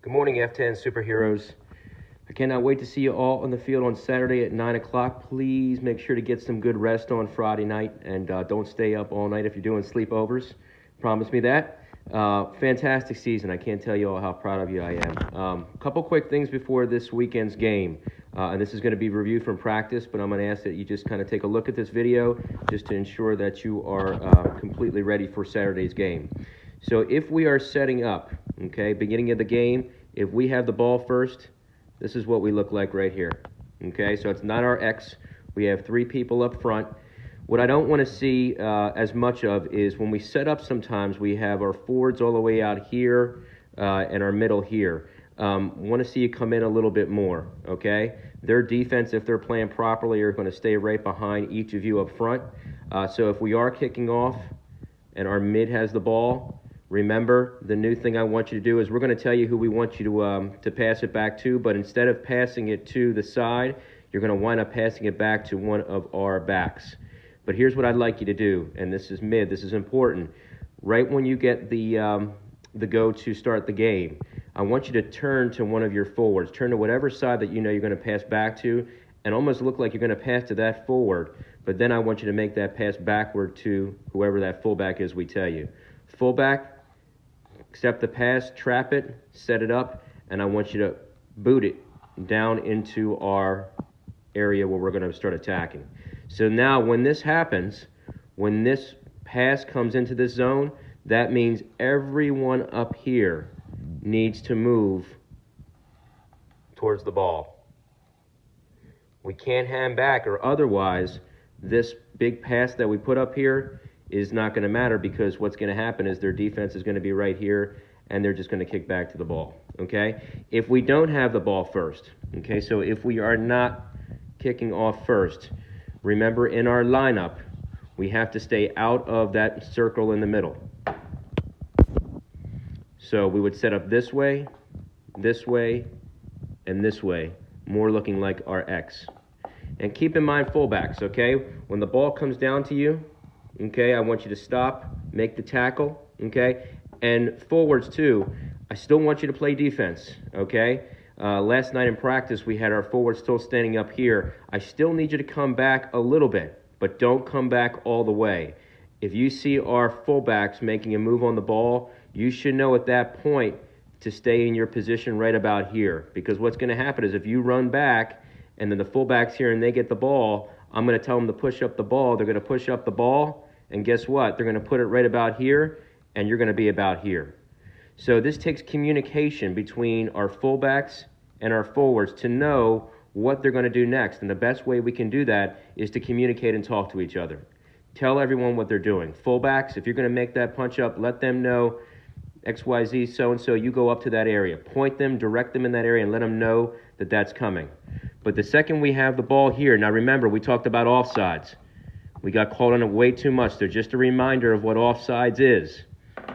Good morning, F10 superheroes. I cannot wait to see you all on the field on Saturday at 9 o'clock. Please make sure to get some good rest on Friday night and don't stay up all night if you're doing sleepovers. Promise me that. Fantastic season. I can't tell you all how proud of you I am. A couple quick things before this weekend's game. And this is going to be reviewed from practice, but I'm going to ask that you just kind of take a look at this video just to ensure that you are completely ready for Saturday's game. So if we are setting up, okay, beginning of the game, if we have the ball first, this is what we look like right here. Okay, so it's not our X. We have three people up front. What I don't want to see as much of is when we set up sometimes we have our forwards all the way out here and our middle here. Want to see you come in a little bit more, okay? Their defense, if they're playing properly, are going to stay right behind each of you up front. So if we are kicking off and our mid has the ball, remember, the new thing I want you to do is we're going to tell you who we want you to pass it back to, but instead of passing it to the side, you're going to wind up passing it back to one of our backs. But here's what I'd like you to do, and this is mid, this is important. Right when you get the go to start the game, I want you to turn to one of your forwards. Turn to whatever side that you know you're going to pass back to, and almost look like you're going to pass to that forward, but then I want you to make that pass backward to whoever that fullback is we tell you. Fullback, accept the pass, trap it, set it up, and I want you to boot it down into our area where we're going to start attacking. So now when this happens, when this pass comes into this zone, that means everyone up here needs to move towards the ball. We can't hand back, or otherwise this big pass that we put up here is not going to matter, because what's going to happen is their defense is going to be right here and they're just going to kick back to the ball, okay? If we don't have the ball first, okay, so if we are not kicking off first, remember in our lineup, we have to stay out of that circle in the middle. So we would set up this way, and this way, more looking like our X. And keep in mind fullbacks, okay? When the ball comes down to you, okay, I want you to stop, make the tackle, okay? And forwards too, I still want you to play defense, okay? Last night in practice, we had our forwards still standing up here. I still need you to come back a little bit, but don't come back all the way. If you see our fullbacks making a move on the ball, you should know at that point to stay in your position right about here. Because what's going to happen is if you run back and then the fullback's here and they get the ball, I'm going to tell them to push up the ball. They're going to push up the ball, and guess what? They're going to put it right about here, and you're going to be about here. So this takes communication between our fullbacks and our forwards to know what they're going to do next. And the best way we can do that is to communicate and talk to each other. Tell everyone what they're doing. Fullbacks, if you're going to make that punch up, let them know XYZ so-and-so, you go up to that area. Point them, direct them in that area, and let them know that that's coming. But the second we have the ball here, now remember, we talked about offsides. We got called on it way too much. They're just a reminder of what offsides is,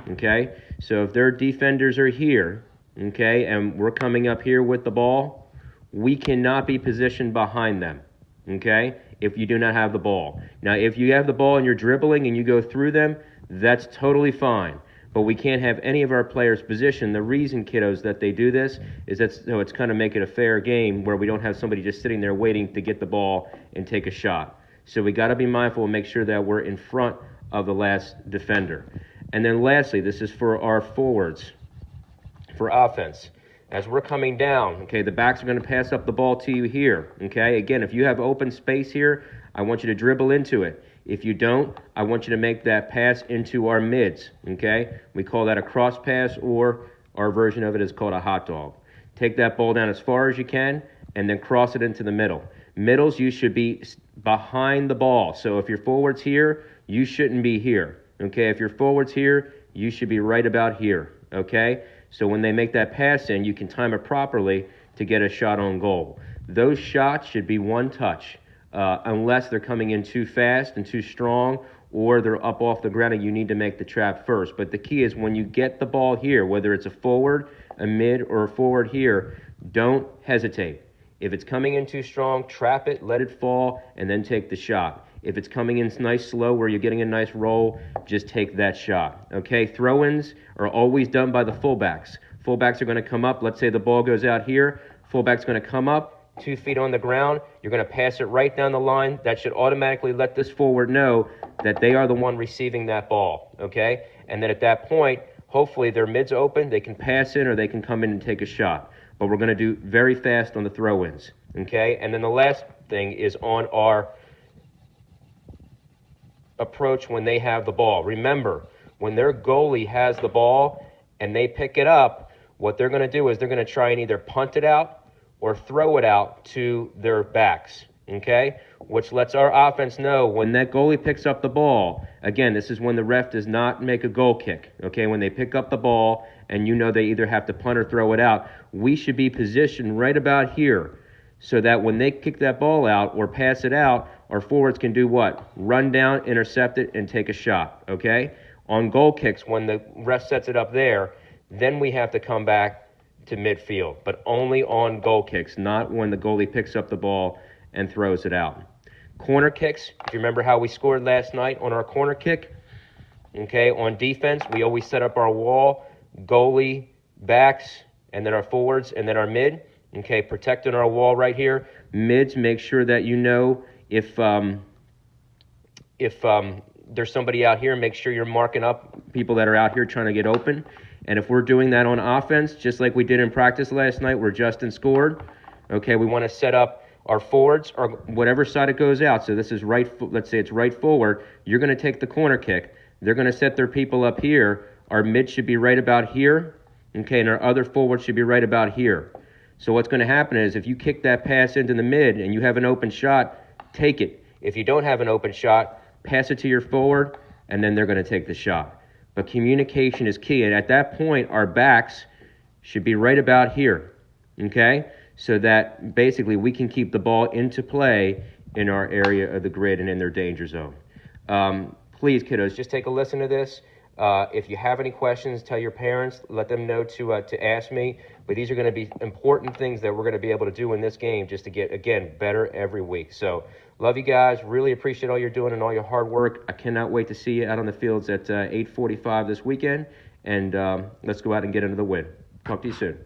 okay? So if their defenders are here, okay, and we're coming up here with the ball, we cannot be positioned behind them, okay, if you do not have the ball. Now, if you have the ball and you're dribbling and you go through them, that's totally fine. But we can't have any of our players positioned. The reason, kiddos, that they do this is that so it's kind of make it a fair game where we don't have somebody just sitting there waiting to get the ball and take a shot. So we got to be mindful and make sure that we're in front of the last defender. And then lastly, this is for our forwards, for offense. As we're coming down, okay, the backs are going to pass up the ball to you here, okay? Again, if you have open space here, I want you to dribble into it. If you don't, I want you to make that pass into our mids, okay? We call that a cross pass, or our version of it is called a hot dog. Take that ball down as far as you can and then cross it into the middle. Middles, you should be behind the ball. So if your forward's here, you shouldn't be here, okay? If your forward's here, you should be right about here, okay? So when they make that pass in, you can time it properly to get a shot on goal. Those shots should be one touch. Unless they're coming in too fast and too strong, or they're up off the ground and you need to make the trap first. But the key is when you get the ball here, whether it's a forward, a mid, or a forward here, don't hesitate. If it's coming in too strong, trap it, let it fall, and then take the shot. If it's coming in nice slow where you're getting a nice roll, just take that shot. Okay, throw-ins are always done by the fullbacks. Fullbacks are going to come up. Let's say the ball goes out here. Fullback's going to come up 2 feet on the ground. You're going to pass it right down the line. That should automatically let this forward know that they are the one receiving that ball, okay? And then at that point, hopefully their mid's open. They can pass in or they can come in and take a shot. But we're going to do very fast on the throw-ins, okay? And then the last thing is on our approach when they have the ball. Remember, when their goalie has the ball and they pick it up, what they're going to do is they're going to try and either punt it out or throw it out to their backs, okay? Which lets our offense know when that goalie picks up the ball, again, this is when the ref does not make a goal kick, okay? When they pick up the ball and you know they either have to punt or throw it out, we should be positioned right about here so that when they kick that ball out or pass it out, our forwards can do what? Run down, intercept it, and take a shot, okay? On goal kicks, when the ref sets it up there, then we have to come back to midfield, but only on goal kicks, not when the goalie picks up the ball and throws it out. Corner kicks, if you remember how we scored last night on our corner kick, okay, on defense, we always set up our wall, goalie, backs, and then our forwards, and then our mid, okay, protecting our wall right here. Mids, make sure that you know if there's somebody out here, make sure you're marking up people that are out here trying to get open. And if we're doing that on offense, just like we did in practice last night where Justin scored, okay, we want to set up our forwards or whatever side it goes out. So this is right, let's say it's right forward. You're going to take the corner kick. They're going to set their people up here. Our mid should be right about here, okay, and our other forward should be right about here. So what's going to happen is if you kick that pass into the mid and you have an open shot, take it. If you don't have an open shot, pass it to your forward, and then they're going to take the shot. But communication is key, and at that point, our backs should be right about here, okay? So that basically we can keep the ball into play in our area of the grid and in their danger zone. Please, kiddos, just take a listen to this. If you have any questions, tell your parents, let them know to ask me. But these are going to be important things that we're going to be able to do in this game just to get, again, better every week. So love you guys. Really appreciate all you're doing and all your hard work. I cannot wait to see you out on the fields at 8:45 this weekend. And let's go out and get into the win. Talk to you soon.